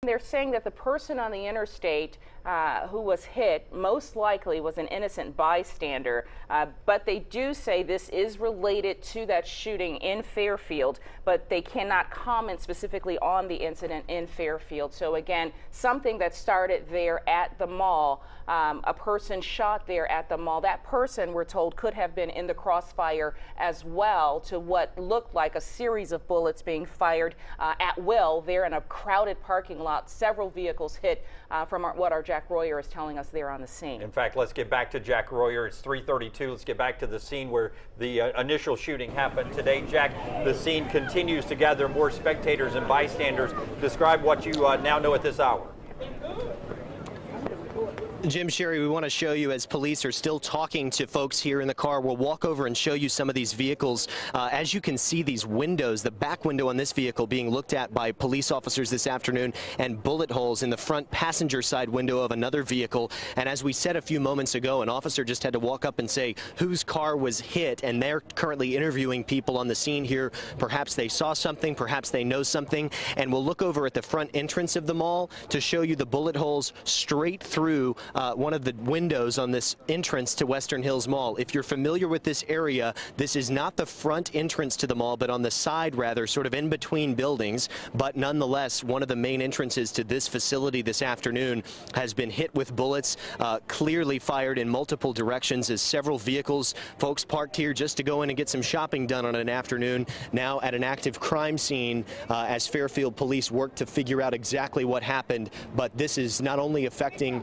They're saying that the person on the interstate who was hit most likely was an innocent bystander, but they do say this is related to that shooting in Fairfield, but they cannot comment specifically on the incident in Fairfield. So again, something that started there at the mall, a person shot there at the mall. That person, we're told, could have been in the crossfire as well to what looked like a series of bullets being fired at will there in a crowded parking lot. Several vehicles hit from what our Jack Royer is telling us there on the scene. In fact, let's get back to Jack Royer. It's 3:32. Let's get back to the scene where the initial shooting happened today. Jack, the scene continues to gather more spectators and bystanders. Describe what you now know at this hour. Jim, Sherry, we want to show you as police are still talking to folks here in the car. We'll walk over and show you some of these vehicles. As you can see, these windows, the back window on this vehicle being looked at by police officers this afternoon, and bullet holes in the front passenger side window of another vehicle. And as we said a few moments ago, an officer just had to walk up and say whose car was hit, and they're currently interviewing people on the scene here. Perhaps they saw something, perhaps they know something. And we'll look over at the front entrance of the mall to show you the bullet holes straight through one of the windows on this entrance to Western Hills Mall. If you're familiar with this area, this is not the front entrance to the mall, but on the side rather, sort of in between buildings. But nonetheless, one of the main entrances to this facility this afternoon has been hit with bullets, clearly fired in multiple directions as several vehicles, folks parked here just to go in and get some shopping done on an afternoon, now at an active crime scene as Fairfield police work to figure out exactly what happened. But this is not only affecting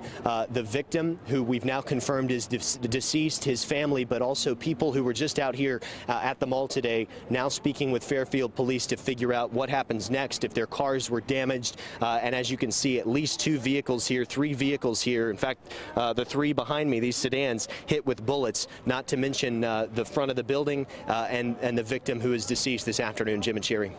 the victim, who we've now confirmed is deceased, his family, but also people who were just out here at the mall today, now speaking with Fairfield police to figure out what happens next if their cars were damaged. And as you can see, at least 2 vehicles here, 3 vehicles here. In fact, the 3 behind me, these sedans, hit with bullets, not to mention the front of the building and the victim who is deceased this afternoon, Jim and Sherry.